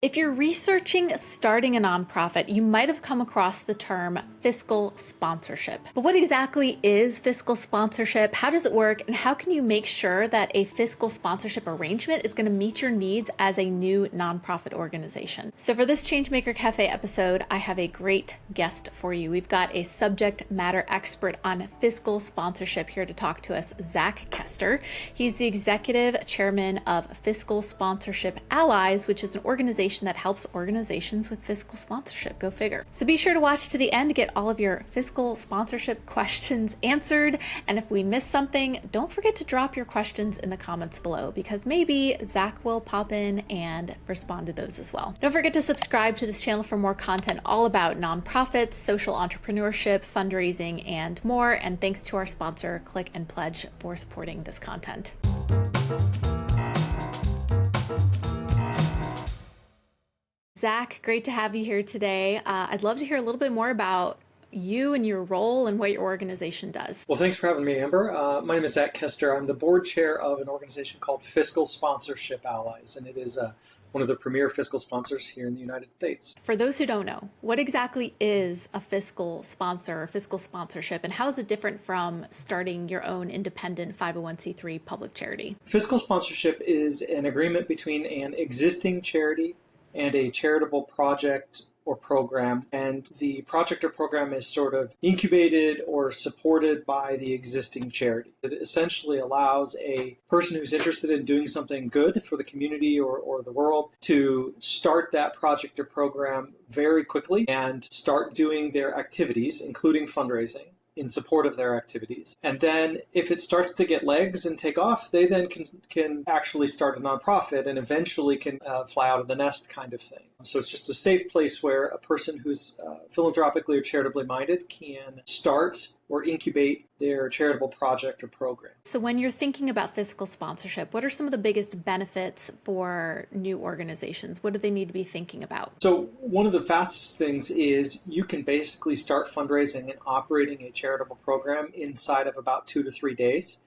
If you're researching starting a nonprofit, you might have come across the term fiscal sponsorship. But what exactly is fiscal sponsorship? How does it work? And how can you make sure that a fiscal sponsorship arrangement is going to meet your needs as a new nonprofit organization? So for this Changemaker Cafe episode, I have a great guest for you. We've got a subject matter expert on fiscal sponsorship here to talk to us, Zach Kester. He's the executive chairman of Fiscal Sponsorship Allies, which is an organization that helps organizations with fiscal sponsorship. Go figure. So be sure to watch to the end to get all of your fiscal sponsorship questions answered. And if we miss something, don't forget to drop your questions in the comments below, because maybe Zach will pop in and respond to those as well. Don't forget to subscribe to this channel for more content all about nonprofits, social entrepreneurship, fundraising, and more. And thanks to our sponsor, Click and Pledge, for supporting this content. Zach, great to have you here today. I'd love to hear a little bit more about you and your role and what your organization does. Well, thanks for having me, Amber. My name is Zach Kester. I'm the board chair of an organization called Fiscal Sponsorship Allies, and it is one of the premier fiscal sponsors here in the United States. For those who don't know, what exactly is a fiscal sponsor or fiscal sponsorship, and how is it different from starting your own independent 501c3 public charity? Fiscal sponsorship is an agreement between an existing charity and a charitable project or program, and the project or program is sort of incubated or supported by the existing charity. It essentially allows a person who's interested in doing something good for the community or the world to start that project or program very quickly and start doing their activities, including fundraising, in support of their activities. And then if it starts to get legs and take off, they then can actually start a nonprofit and eventually can fly out of the nest kind of thing. So it's just a safe place where a person who's philanthropically or charitably minded can start or incubate their charitable project or program. So when you're thinking about fiscal sponsorship, what are some of the biggest benefits for new organizations? What do they need to be thinking about? So one of the fastest things is you can basically start fundraising and operating a charitable program inside of about 2 to 3 days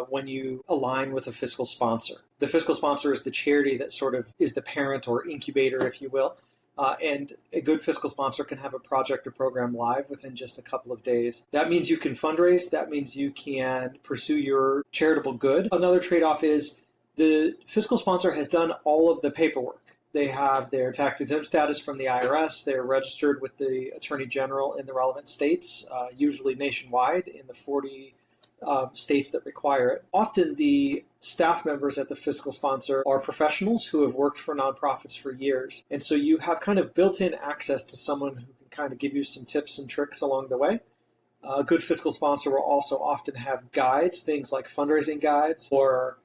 when you align with a fiscal sponsor. The fiscal sponsor is the charity that sort of is the parent or incubator, if you will. And a good fiscal sponsor can have a project or program live within just a couple of days. That means you can fundraise. That means you can pursue your charitable good. Another trade-off is the fiscal sponsor has done all of the paperwork. They have their tax exempt status from the IRS. They're registered with the Attorney General in the relevant states, usually nationwide in the 40 states that require it. Often the staff members at the fiscal sponsor are professionals who have worked for nonprofits for years. And so you have kind of built-in access to someone who can kind of give you some tips and tricks along the way. A good fiscal sponsor will also often have guides, things like fundraising guides or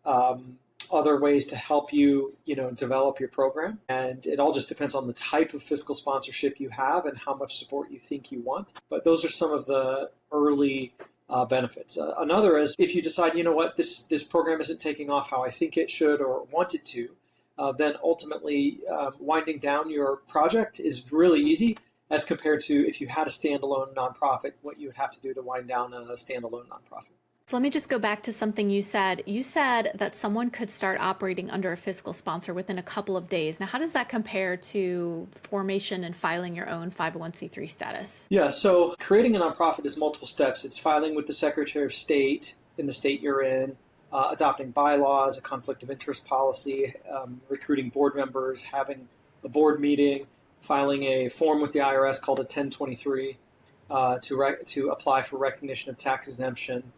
other ways to help you, develop your program. And it all just depends on the type of fiscal sponsorship you have and how much support you think you want. But those are some of the early benefits. Another is if you decide, this program isn't taking off how I think it should or want it to, then ultimately winding down your project is really easy as compared to if you had a standalone nonprofit, what you would have to do to wind down a standalone nonprofit. So let me just go back to something you said. You said that someone could start operating under a fiscal sponsor within a couple of days. Now, how does that compare to formation and filing your own 501c3 status? Yeah, so creating a nonprofit is multiple steps. It's filing with the Secretary of State in the state you're in, adopting bylaws, a conflict of interest policy, recruiting board members, having a board meeting, filing a form with the IRS called a 1023 to apply for recognition of tax exemption.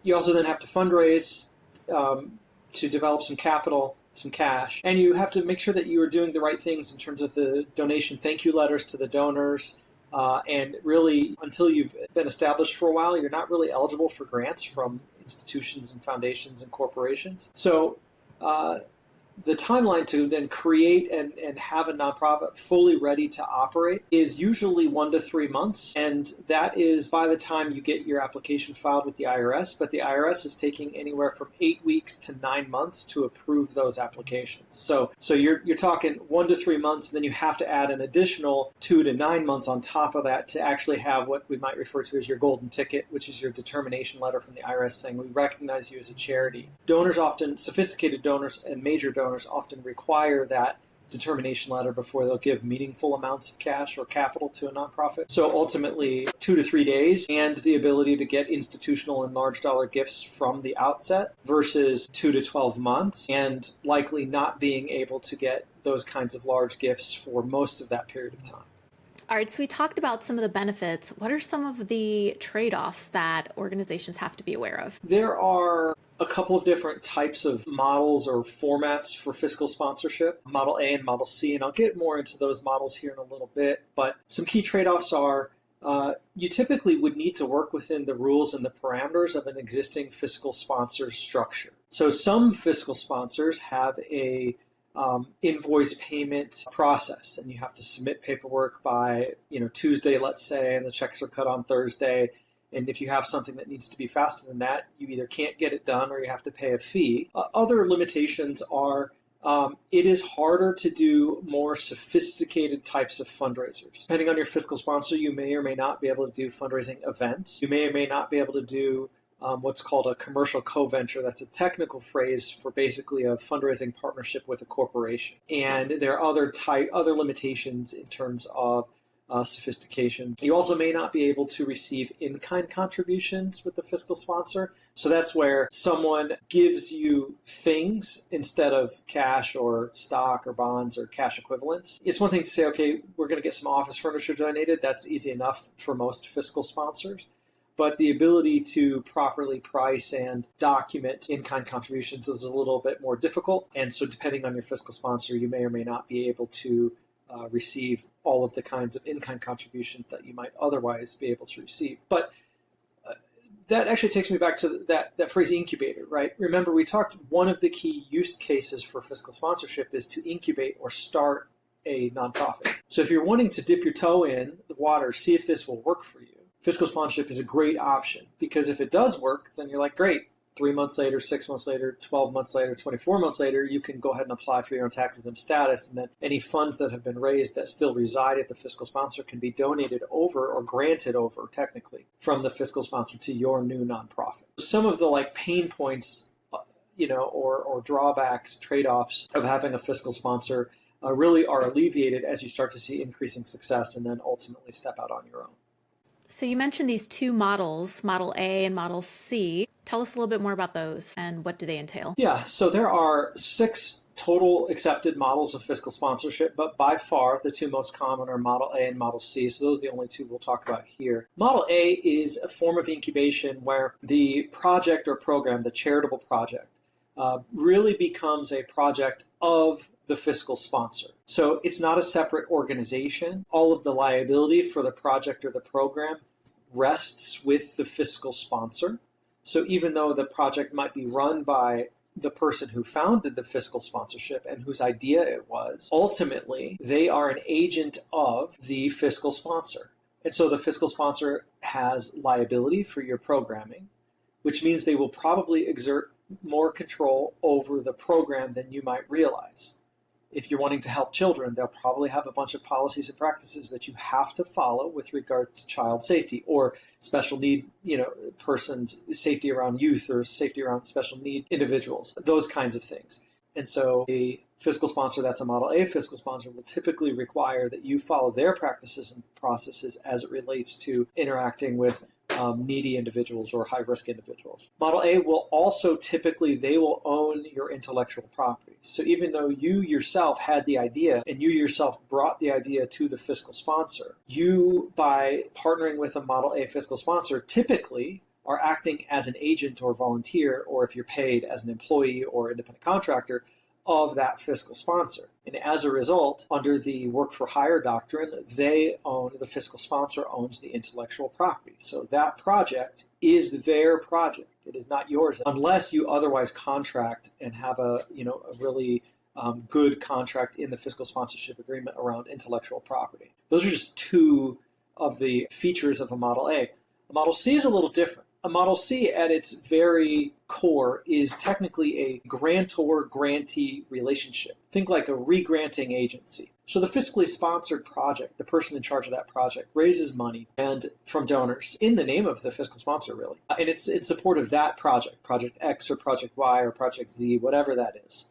You also then have to fundraise to develop some capital, some cash, and you have to make sure that you are doing the right things in terms of the donation thank you letters to the donors. And really, until you've been established for a while, you're not really eligible for grants from institutions and foundations and corporations. So the timeline to then create and have a nonprofit fully ready to operate is usually 1 to 3 months. And that is by the time you get your application filed with the IRS. But the IRS is taking anywhere from 8 weeks to 9 months to approve those applications. So you're talking 1 to 3 months, and then you have to add an additional 2 to 9 months on top of that to actually have what we might refer to as your golden ticket, which is your determination letter from the IRS saying we recognize you as a charity. Donors often, sophisticated donors and major donors often require that determination letter before they'll give meaningful amounts of cash or capital to a nonprofit. So ultimately, 2 to 3 days and the ability to get institutional and large dollar gifts from the outset versus 2 to 12 months and likely not being able to get those kinds of large gifts for most of that period of time. All right, so we talked about some of the benefits. What are some of the trade-offs that organizations have to be aware of? There are a couple of different types of models or formats for fiscal sponsorship, Model A and Model C, and I'll get more into those models here in a little bit. But some key trade-offs are you typically would need to work within the rules and the parameters of an existing fiscal sponsor structure. So some fiscal sponsors have a invoice payment process, and you have to submit paperwork by Tuesday, let's say, and the checks are cut on Thursday. And if you have something that needs to be faster than that, you either can't get it done or you have to pay a fee. Other limitations are it is harder to do more sophisticated types of fundraisers. Depending on your fiscal sponsor, you may or may not be able to do fundraising events. You may or may not be able to do what's called a commercial co-venture. That's a technical phrase for basically a fundraising partnership with a corporation. And there are other limitations in terms of sophistication. You also may not be able to receive in-kind contributions with the fiscal sponsor. So that's where someone gives you things instead of cash or stock or bonds or cash equivalents. It's one thing to say, okay, we're going to get some office furniture donated. That's easy enough for most fiscal sponsors. But the ability to properly price and document in-kind contributions is a little bit more difficult. And so depending on your fiscal sponsor, you may or may not be able to receive all of the kinds of in-kind contributions that you might otherwise be able to receive. But that actually takes me back to that phrase incubator, right? Remember, we talked one of the key use cases for fiscal sponsorship is to incubate or start a nonprofit. So if you're wanting to dip your toe in the water, see if this will work for you, fiscal sponsorship is a great option, because if it does work, then you're like, great, 3 months later, 6 months later, 12 months later, 24 months later, you can go ahead and apply for your own tax-exempt status, and then any funds that have been raised that still reside at the fiscal sponsor can be donated over or granted over, technically, from the fiscal sponsor to your new nonprofit. Some of the pain points, or drawbacks, trade-offs of having a fiscal sponsor really are alleviated as you start to see increasing success and then ultimately step out on your own. So you mentioned these two models, Model A and Model C. Tell us a little bit more about those and what do they entail? Yeah, so there are 6 total accepted models of fiscal sponsorship, but by far the 2 most common are Model A and Model C. So those are the only 2 we'll talk about here. Model A is a form of incubation where the project or program, the charitable project, really becomes a project of the fiscal sponsor. So it's not a separate organization. All of the liability for the project or the program rests with the fiscal sponsor. So even though the project might be run by the person who founded the fiscal sponsorship and whose idea it was, ultimately they are an agent of the fiscal sponsor. And so the fiscal sponsor has liability for your programming, which means they will probably exert more control over the program than you might realize. If you're wanting to help children, they'll probably have a bunch of policies and practices that you have to follow with regard to child safety or special need, persons, safety around youth or safety around special need individuals, those kinds of things. And so a fiscal sponsor that's a Model A fiscal sponsor will typically require that you follow their practices and processes as it relates to interacting with needy individuals or high-risk individuals. Model A will also they will own your intellectual property. So even though you yourself had the idea and you yourself brought the idea to the fiscal sponsor, you, by partnering with a Model A fiscal sponsor, typically are acting as an agent or volunteer, or if you're paid as an employee or independent contractor, of that fiscal sponsor. And as a result, under the work for hire doctrine, the fiscal sponsor owns the intellectual property. So that project is their project. It is not yours, unless you otherwise contract and have a really good contract in the fiscal sponsorship agreement around intellectual property. Those are just 2 of the features of a Model A. A Model C is a little different. A Model C at its very core is technically a grantor-grantee relationship. Think like a re-granting agency. So the fiscally sponsored project, the person in charge of that project, raises money from donors in the name of the fiscal sponsor, really. And it's in support of that project, Project X or Project Y or Project Z, whatever that is.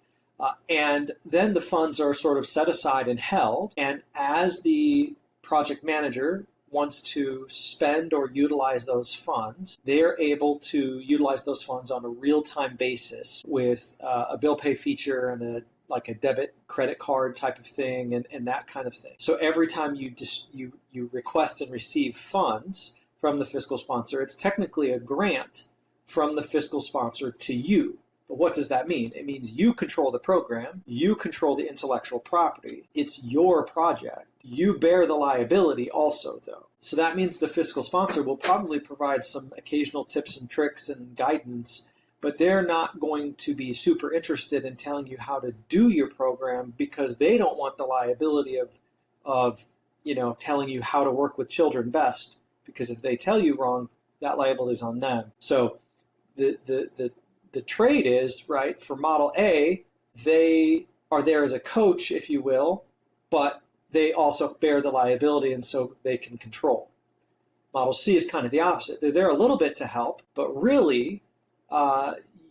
And then the funds are sort of set aside and held. And as the project manager wants to spend or utilize those funds, they're able to utilize those funds on a real-time basis with a bill pay feature and like a debit credit card type of thing and that kind of thing. So every time you request and receive funds from the fiscal sponsor, it's technically a grant from the fiscal sponsor to you. But what does that mean? It means you control the program, you control the intellectual property. It's your project. You bear the liability also, though. So that means the fiscal sponsor will probably provide some occasional tips and tricks and guidance, but they're not going to be super interested in telling you how to do your program because they don't want the liability of telling you how to work with children best. Because if they tell you wrong, that liability is on them. So the trade is, right, for Model A, they are there as a coach, if you will, but they also bear the liability and so they can control. Model C is kind of the opposite. They're there a little bit to help, but really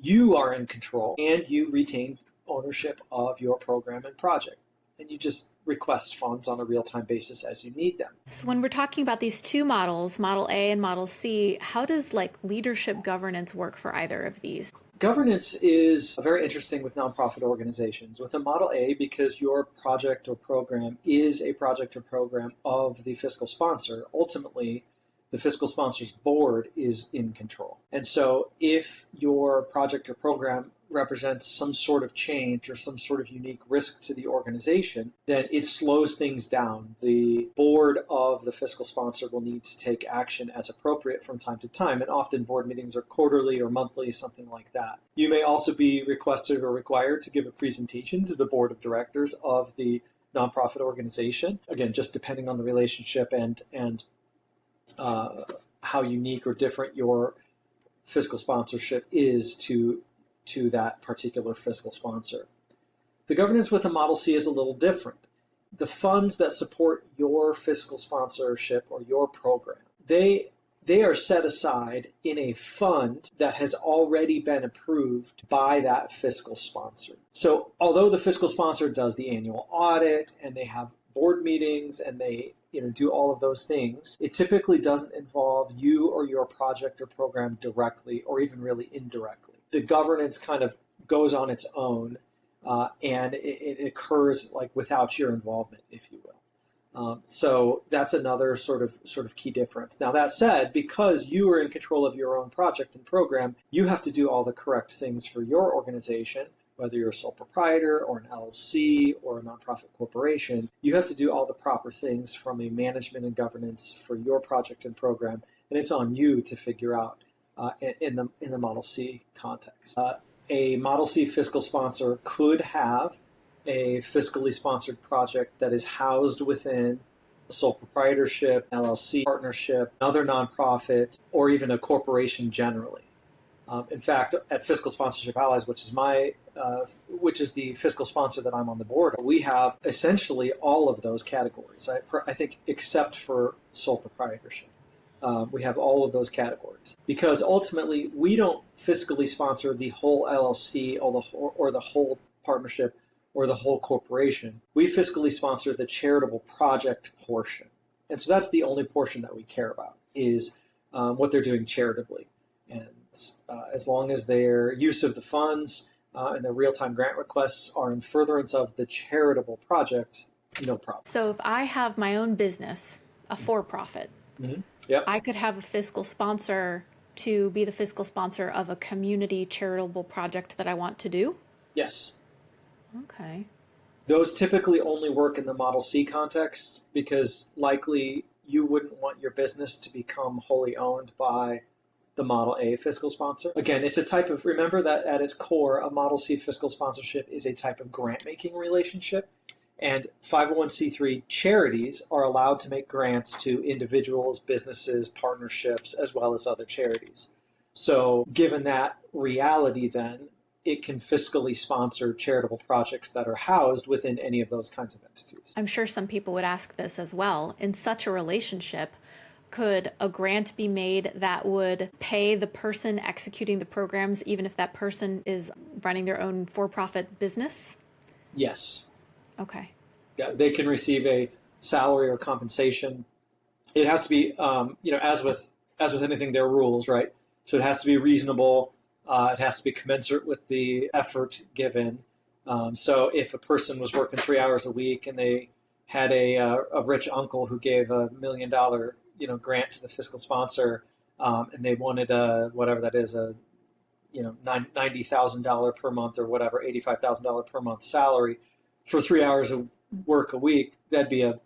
you are in control and you retain ownership of your program and project. And you just request funds on a real-time basis as you need them. So when we're talking about these two models, Model A and Model C, how does leadership governance work for either of these? Governance is very interesting with nonprofit organizations. With a Model A, because your project or program is a project or program of the fiscal sponsor, ultimately the fiscal sponsor's board is in control. And so if your project or program represents some sort of change or some sort of unique risk to the organization, then it slows things down. The board of the fiscal sponsor will need to take action as appropriate from time to time, and often board meetings are quarterly or monthly, something like that. You may also be requested or required to give a presentation to the board of directors of the nonprofit organization, again, just depending on the relationship and how unique or different your fiscal sponsorship is to that particular fiscal sponsor. The governance with a Model C is a little different. The funds that support your fiscal sponsorship or your program, they are set aside in a fund that has already been approved by that fiscal sponsor. So although the fiscal sponsor does the annual audit and they have board meetings and they do all of those things, it typically doesn't involve you or your project or program directly or even really indirectly. The governance kind of goes on its own and it occurs without your involvement, if you will. So that's another sort of key difference. Now that said, because you are in control of your own project and program, you have to do all the correct things for your organization, whether you're a sole proprietor or an LLC or a nonprofit corporation. You have to do all the proper things from a management and governance for your project and program, and it's on you to figure out in the Model C context. A Model C fiscal sponsor could have a fiscally sponsored project that is housed within a sole proprietorship, LLC partnership, another nonprofit, or even a corporation generally. In fact, at Fiscal Sponsorship Allies, which is the fiscal sponsor that I'm on the board of, we have essentially all of those categories. I think except for sole proprietorship. We have all of those categories because ultimately we don't fiscally sponsor the whole LLC or the whole partnership or the whole corporation. We fiscally sponsor the charitable project portion. And so that's the only portion that we care about is what they're doing charitably. And as long as their use of the funds and their real-time grant requests are in furtherance of the charitable project, no problem. So if I have my own business, a for-profit, Yep. I could have a fiscal sponsor to be the fiscal sponsor of a community charitable project that I want to do? Yes. Okay. Those typically only work in the Model C context because likely you wouldn't want your business to become wholly owned by the Model A fiscal sponsor. Again, it's a type of, remember that at its core, a Model C fiscal sponsorship is a type of grant-making relationship. And 501c3 charities are allowed to make grants to individuals, businesses, partnerships, as well as other charities. So given that reality, then, it can fiscally sponsor charitable projects that are housed within any of those kinds of entities. I'm sure some people would ask this as well. In such a relationship, Could a grant be made that would pay the person executing the programs, even if that person is running their own for-profit business? Yes. Okay. Yeah, they can receive a salary or compensation. It has to be, as with anything, there are rules, right? So it has to be reasonable. It has to be commensurate with the effort given. So if a person was working 3 hours a week and they had a rich uncle who gave $1 million grant to the fiscal sponsor, and they wanted whatever that is, $90,000 per month or whatever, $85,000 per month salary for 3 hours of work a week, that'd be a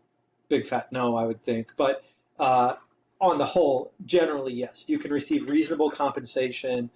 big fat no, I would think. But on the whole, generally, yes, you can receive reasonable compensation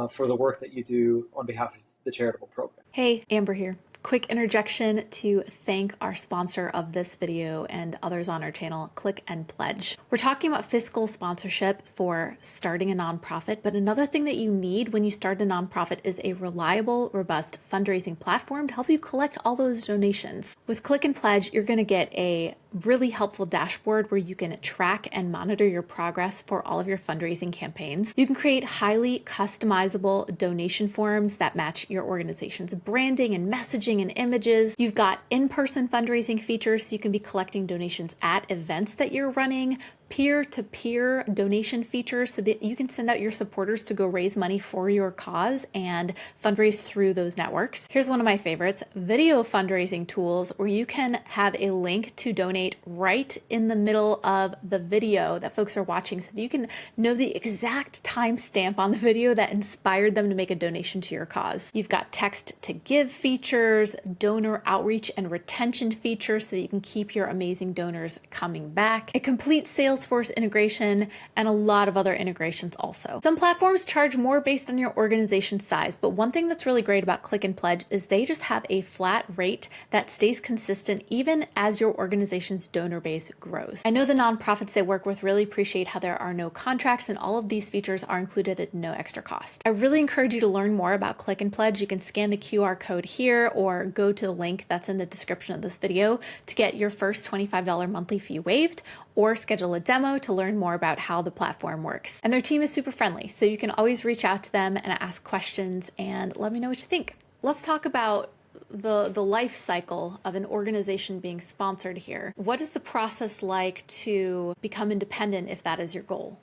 for the work that you do on behalf of the charitable program. Hey, Amber here. Quick interjection to thank our sponsor of this video and others on our channel, Click and Pledge. We're talking about fiscal sponsorship for starting a nonprofit, but another thing that you need when you start a nonprofit is a reliable, robust fundraising platform to help you collect all those donations. With Click and Pledge, you're going to get a really helpful dashboard where you can track and monitor your progress for all of your fundraising campaigns. You can create highly customizable donation forms that match your organization's branding and messaging and images. You've got in-person fundraising features, so you can be collecting donations at events that you're running, peer-to-peer donation features so that you can send out your supporters to go raise money for your cause and fundraise through those networks. Here's one of my favorites, video fundraising tools where you can have a link to donate right in the middle of the video that folks are watching so that you can know the exact timestamp on the video that inspired them to make a donation to your cause. You've got text to give features, donor outreach and retention features so that you can keep your amazing donors coming back, a complete Salesforce integration, and a lot of other integrations also. Some platforms charge more based on your organization size, but one thing that's really great about Click and Pledge is they just have a flat rate that stays consistent even as your organization's donor base grows. I know the nonprofits they work with really appreciate how there are no contracts and all of these features are included at no extra cost. I really encourage you to learn more about Click and Pledge. You can scan the QR code here or go to the link that's in the description of this video to get your first $25 monthly fee waived, or schedule a demo to learn more about how the platform works. And their team is super friendly, so you can always reach out to them and ask questions and let me know what you think. Let's talk about the life cycle of an organization being sponsored here. What is the process like to become independent if that is your goal?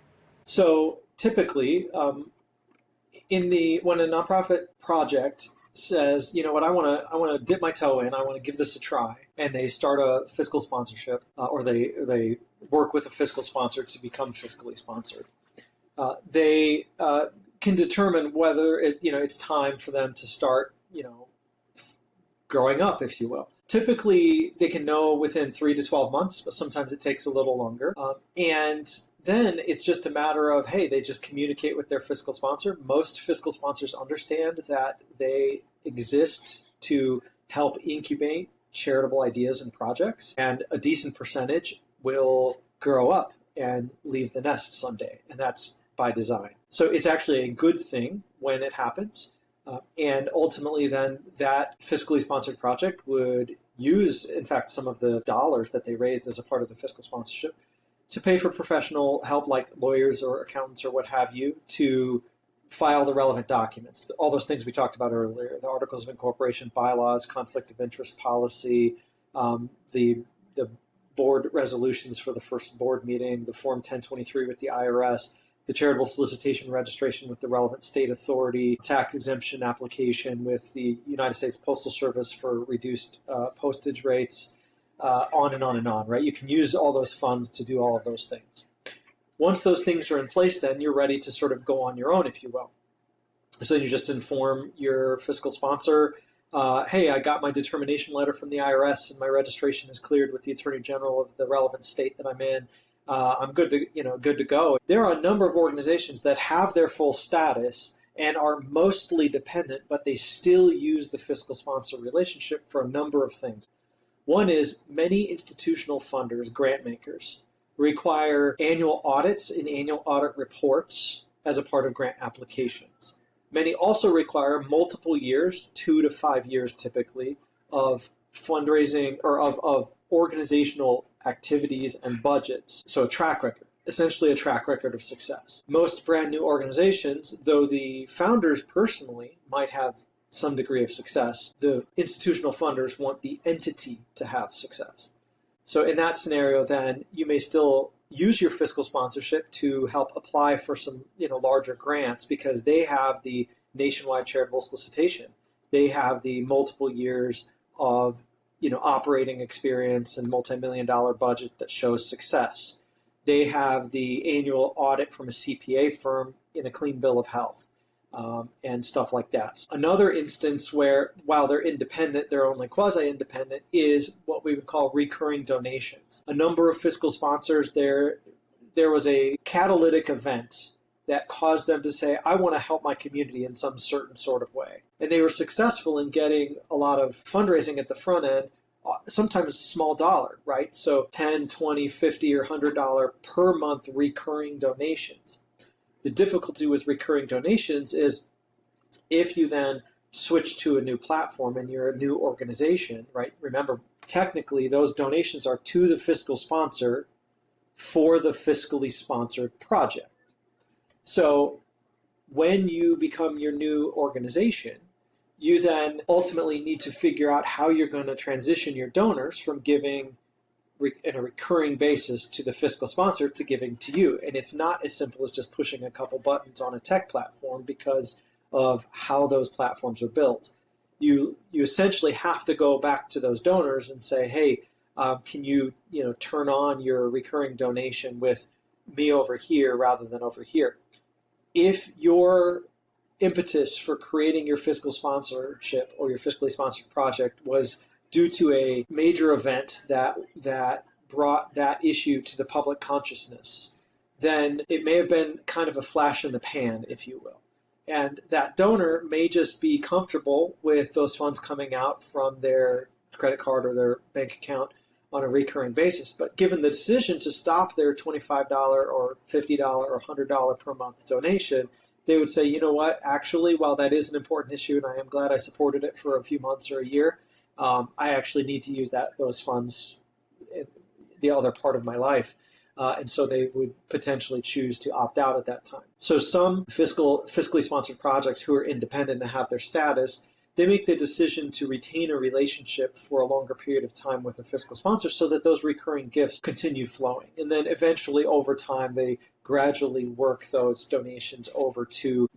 So typically, when a nonprofit project says, you know what, I want to dip my toe in, I want to give this a try, and they start a fiscal sponsorship, or they work with a fiscal sponsor to become fiscally sponsored. They can determine whether it's time for them to start growing up, if you will. Typically, they can know within 3 to 12 months, but sometimes it takes a little longer. And then it's just a matter of, hey, they just communicate with their fiscal sponsor. Most fiscal sponsors understand that they exist to help incubate charitable ideas and projects, and a decent percentage will grow up and leave the nest someday, and that's by design. So it's actually a good thing when it happens, and ultimately then that fiscally sponsored project would use, in fact, some of the dollars that they raised as a part of the fiscal sponsorship to pay for professional help like lawyers or accountants or what have you to file the relevant documents, all those things we talked about earlier, the articles of incorporation, bylaws, conflict of interest policy, the board resolutions for the first board meeting, the Form 1023 with the IRS, the charitable solicitation registration with the relevant state authority, tax exemption application with the United States Postal Service for reduced postage rates, on and on and on, right? You can use all those funds to do all of those things. Once those things are in place, then you're ready to sort of go on your own, if you will. So you just inform your fiscal sponsor, hey, I got my determination letter from the IRS and my registration is cleared with the Attorney General of the relevant state that I'm in. I'm good to go. There are a number of organizations that have their full status and are mostly dependent, but they still use the fiscal sponsor relationship for a number of things. One is many institutional funders, grant makers, require annual audits and annual audit reports as a part of grant applications. Many also require multiple years, 2 to 5 years typically, of fundraising or of organizational activities and budgets. So a track record. essentially a track record of success. Most brand new organizations, though the founders personally might have some degree of success, the institutional funders want the entity to have success. So in that scenario, then you may still use your fiscal sponsorship to help apply for some larger grants, because they have the nationwide charitable solicitation. They have the multiple years of operating experience and multi-million-dollar budget that shows success. They have the annual audit from a CPA firm in a clean bill of health, and stuff like that. Another instance where, while they're independent, they're only quasi-independent, is what we would call recurring donations. A number of fiscal sponsors, there was a catalytic event that caused them to say, I want to help my community in some certain sort of way. And they were successful in getting a lot of fundraising at the front end, sometimes a small dollar, right? So $10, $20, $50, or $100 per month recurring donations. The difficulty with recurring donations is if you then switch to a new platform and you're a new organization, right? Remember, technically, those donations are to the fiscal sponsor for the fiscally sponsored project. So when you become your new organization, you then ultimately need to figure out how you're going to transition your donors from giving in a recurring basis to the fiscal sponsor to giving to you. And it's not as simple as just pushing a couple buttons on a tech platform because of how those platforms are built. You essentially have to go back to those donors and say, hey, can you turn on your recurring donation with me over here rather than over here? If your impetus for creating your fiscal sponsorship or your fiscally sponsored project was due to a major event that brought that issue to the public consciousness, then it may have been kind of a flash in the pan, if you will. And that donor may just be comfortable with those funds coming out from their credit card or their bank account on a recurring basis. But given the decision to stop their $25 or $50 or $100 per month donation, they would say, you know what, actually, while that is an important issue and I am glad I supported it for a few months or a year, I actually need to use those funds in the other part of my life. And so they would potentially choose to opt out at that time. So some fiscally sponsored projects who are independent and have their status, they make the decision to retain a relationship for a longer period of time with a fiscal sponsor so that those recurring gifts continue flowing. And then eventually over time, they gradually work those donations over to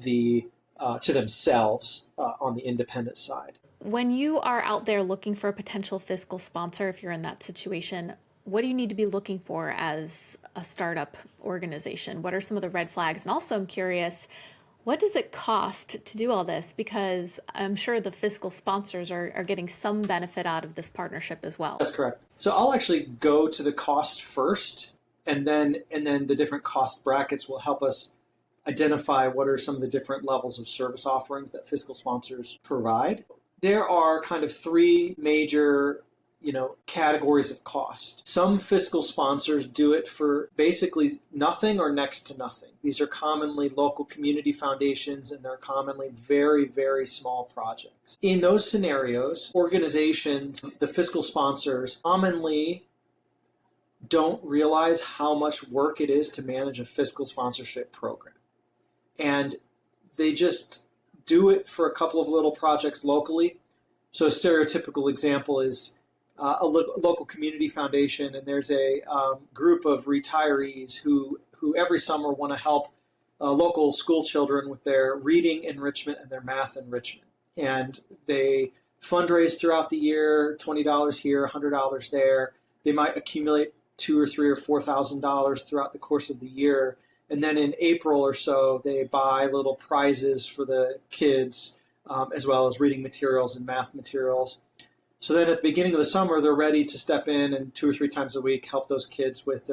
themselves on the independent side. When you are out there looking for a potential fiscal sponsor, if you're in that situation, what do you need to be looking for as a startup organization? What are some of the red flags? And also I'm curious, what does it cost to do all this? Because I'm sure the fiscal sponsors are getting some benefit out of this partnership as well. That's correct. So I'll actually go to the cost first, and then the different cost brackets will help us identify what are some of the different levels of service offerings that fiscal sponsors provide. There are kind of three major categories of cost. Some fiscal sponsors do it for basically nothing or next to nothing. These are commonly local community foundations, and they're commonly very, very small projects. In those scenarios, organizations, the fiscal sponsors, commonly don't realize how much work it is to manage a fiscal sponsorship program. And they just do it for a couple of little projects locally. So a stereotypical example is a local community foundation, and there's a group of retirees who every summer want to help local school children with their reading enrichment and their math enrichment. And they fundraise throughout the year, $20 here, $100 there. They might accumulate $2,000 or $3,000 or $4,000 throughout the course of the year. And then in April or so, they buy little prizes for the kids, as well as reading materials and math materials. So then at the beginning of the summer, they're ready to step in and 2 or 3 times a week help those kids with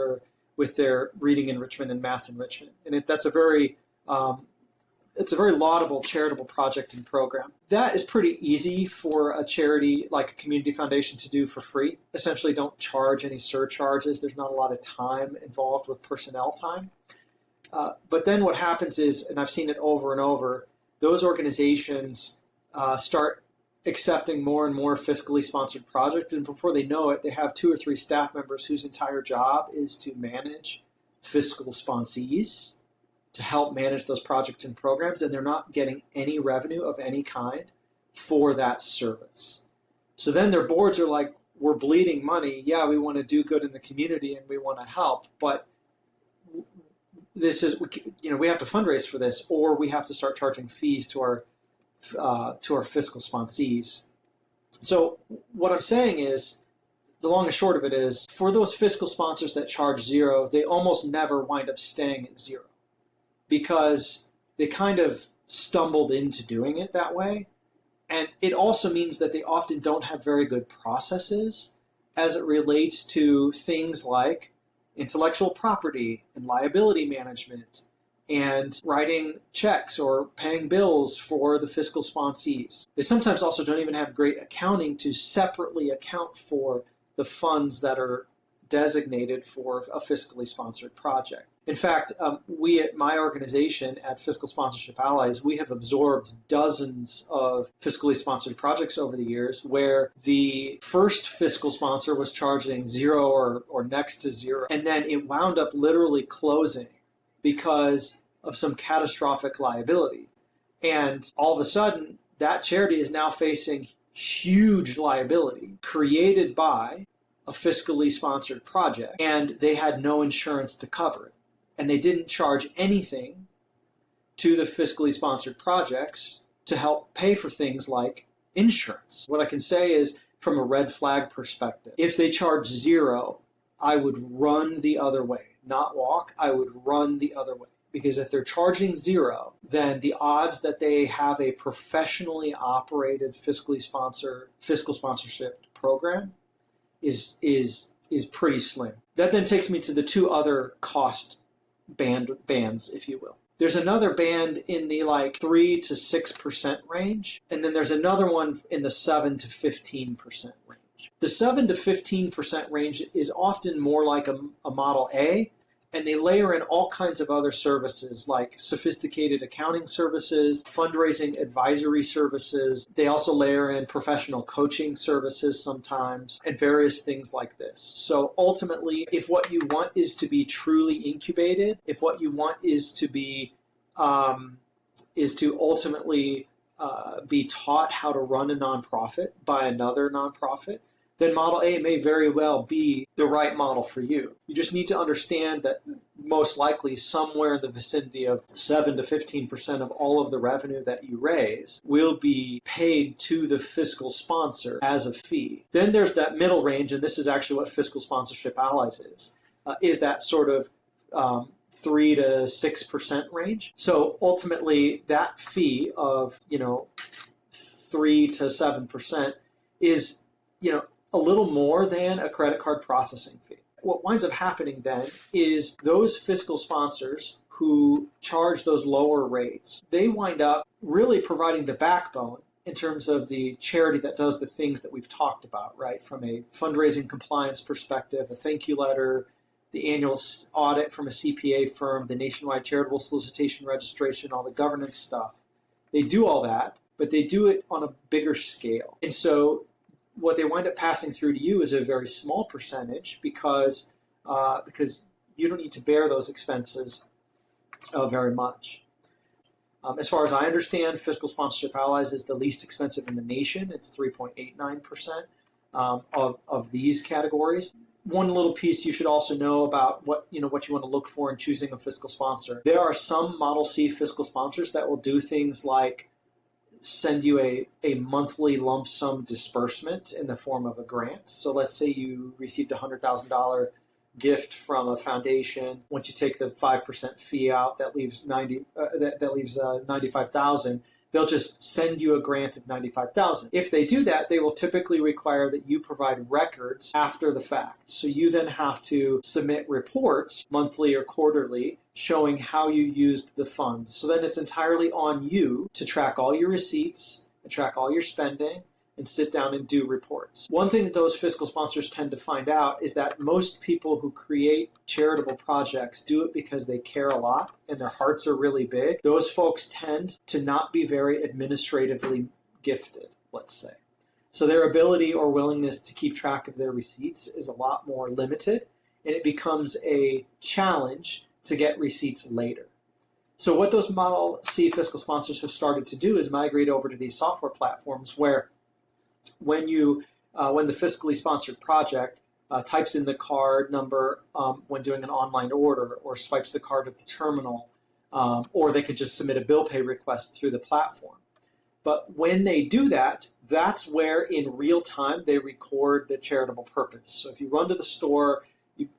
their reading enrichment and math enrichment. And that's a very laudable charitable project and program. That is pretty easy for a charity like a community foundation to do for free. Essentially don't charge any surcharges. There's not a lot of time involved with personnel time. But then what happens is, and I've seen it over and over, those organizations start accepting more and more fiscally sponsored projects, and before they know it, they have 2 or 3 staff members whose entire job is to manage fiscal sponsees to help manage those projects and programs, and they're not getting any revenue of any kind for that service. So then their boards are like, we're bleeding money. Yeah, we want to do good in the community and we want to help, but this is, we have to fundraise for this, or we have to start charging fees to our fiscal sponsees. So what I'm saying is, the long and short of it is, for those fiscal sponsors that charge zero, they almost never wind up staying at zero because they kind of stumbled into doing it that way. And it also means that they often don't have very good processes as it relates to things like intellectual property and liability management and writing checks or paying bills for the fiscal sponsees. They sometimes also don't even have great accounting to separately account for the funds that are designated for a fiscally sponsored project. In fact, we at my organization at Fiscal Sponsorship Allies, we have absorbed dozens of fiscally sponsored projects over the years where the first fiscal sponsor was charging zero or next to zero, and then it wound up literally closing because of some catastrophic liability. And all of a sudden, that charity is now facing huge liability created by a fiscally sponsored project, and they had no insurance to cover it. And they didn't charge anything to the fiscally sponsored projects to help pay for things like insurance. What I can say is, from a red flag perspective, if they charge zero, I would run the other way. Not walk, I would run the other way. Because if they're charging zero, then the odds that they have a professionally operated fiscal sponsorship program is pretty slim. That then takes me to the two other cost bands, if you will. There's another band in the 3 to 6% range, and then there's another one in the 7 to 15% range. The 7 to 15% range is often more like a Model A, and they layer in all kinds of other services like sophisticated accounting services, fundraising advisory services. They also layer in professional coaching services sometimes, and various things like this. So ultimately, if what you want is to be truly incubated, if what you want is to be ultimately be taught how to run a nonprofit by another nonprofit, then Model A may very well be the right model for you. You just need to understand that most likely somewhere in the vicinity of 7 to 15% of all of the revenue that you raise will be paid to the fiscal sponsor as a fee. Then there's that middle range, and this is actually what Fiscal Sponsorship Allies is that sort of 3 to 6% range. So ultimately, that fee of 3 to 7% is a little more than a credit card processing fee. What winds up happening then is those fiscal sponsors who charge those lower rates, they wind up really providing the backbone in terms of the charity that does the things that we've talked about, right? From a fundraising compliance perspective, a thank you letter, the annual audit from a CPA firm, the nationwide charitable solicitation registration, all the governance stuff. They do all that, but they do it on a bigger scale. And so what they wind up passing through to you is a very small percentage because you don't need to bear those expenses very much. As far as I understand, Fiscal Sponsorship Allies is the least expensive in the nation. It's 3.89% of these categories. One little piece you should also know about what you want to look for in choosing a fiscal sponsor. There are some Model C fiscal sponsors that will do things like send you a monthly lump sum disbursement in the form of a grant. So let's say you received a $100,000 gift from a foundation. Once you take the 5% fee out, that leaves $95,000. They'll just send you a grant of $95,000. If they do that, they will typically require that you provide records after the fact. So you then have to submit reports monthly or quarterly showing how you used the funds. So then it's entirely on you to track all your receipts and track all your spending and sit down and do reports. One thing that those fiscal sponsors tend to find out is that most people who create charitable projects do it because they care a lot and their hearts are really big. Those folks tend to not be very administratively gifted, let's say. So their ability or willingness to keep track of their receipts is a lot more limited. and it becomes a challenge to get receipts later. So what those Model C fiscal sponsors have started to do is migrate over to these software platforms where when the fiscally sponsored project types in the card number when doing an online order, or swipes the card at the terminal, or they could just submit a bill pay request through the platform. But when they do that, that's where in real time they record the charitable purpose. So if you run to the store,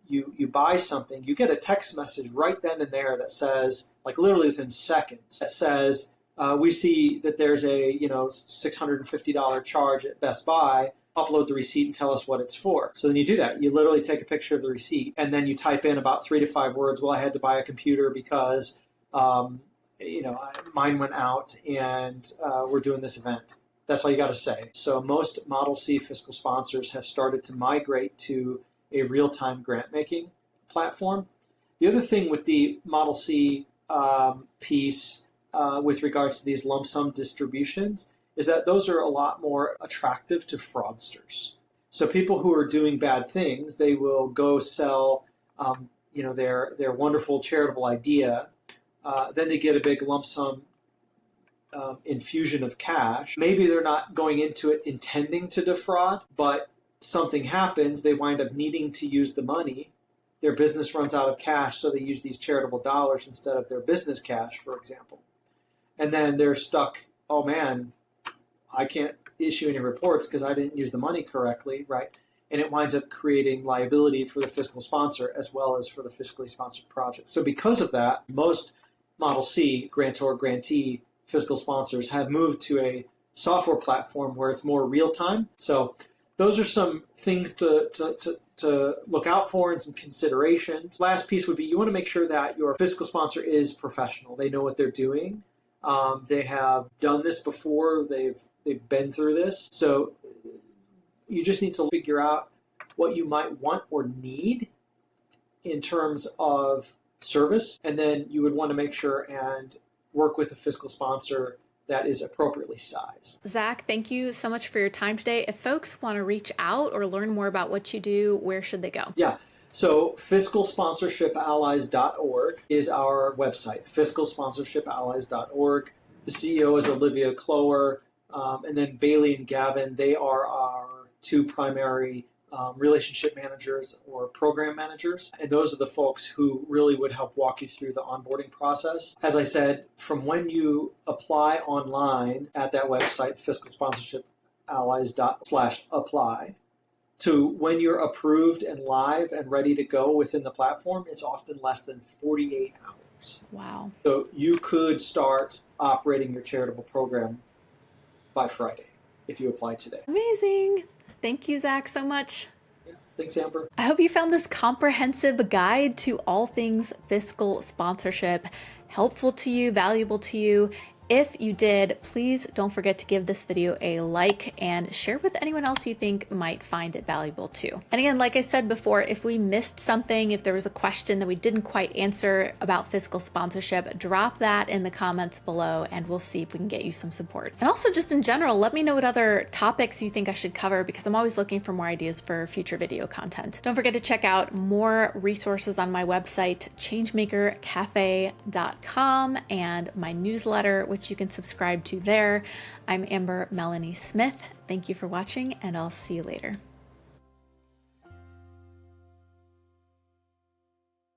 you buy something, you get a text message right then and there that says, like literally within seconds, that says, we see that there's a $650 charge at Best Buy. Upload the receipt and tell us what it's for. So then you do that. You literally take a picture of the receipt, and then you type in about 3 to 5 words. Well, I had to buy a computer because mine went out, and we're doing this event. That's all you got to say. So most Model C fiscal sponsors have started to migrate to a real-time grant-making platform. The other thing with the Model C piece with regards to these lump sum distributions is that those are a lot more attractive to fraudsters. So people who are doing bad things, they will go sell their wonderful charitable idea. Then they get a big lump sum infusion of cash. Maybe they're not going into it intending to defraud, but something happens, they wind up needing to use the money. Their business runs out of cash, so they use these charitable dollars instead of their business cash, for example. And then they're stuck, oh man, I can't issue any reports because I didn't use the money correctly, right? And it winds up creating liability for the fiscal sponsor as well as for the fiscally sponsored project. So because of that, most Model C, grantor, grantee fiscal sponsors have moved to a software platform where it's more real time. So those are some things to look out for and some considerations. Last piece would be you want to make sure that your fiscal sponsor is professional. They know what they're doing. They have done this before. They've been through this. So you just need to figure out what you might want or need in terms of service. And then you would want to make sure and work with a fiscal sponsor that is appropriately sized. Zach, thank you so much for your time today. If folks want to reach out or learn more about what you do, where should they go? Yeah. So fiscalsponsorshipallies.org is our website, fiscalsponsorshipallies.org. The CEO is Olivia Clower, and then Bailey and Gavin, they are our two primary relationship managers or program managers. And those are the folks who really would help walk you through the onboarding process. As I said, from when you apply online at that website, fiscalsponsorshipallies./apply, to when you're approved and live and ready to go within the platform, it's often less than 48 hours. Wow. So you could start operating your charitable program by Friday if you apply today. Amazing. Thank you, Zach, so much. Yeah. Thanks, Amber. I hope you found this comprehensive guide to all things fiscal sponsorship helpful to you, valuable to you. If you did, please don't forget to give this video a like and share with anyone else you think might find it valuable too. And again, like I said before, if we missed something, if there was a question that we didn't quite answer about fiscal sponsorship, drop that in the comments below and we'll see if we can get you some support. And also just in general, let me know what other topics you think I should cover because I'm always looking for more ideas for future video content. Don't forget to check out more resources on my website, changemakercafe.com, and my newsletter, which you can subscribe to there. I'm Amber Melanie Smith. Thank you for watching, and I'll see you later.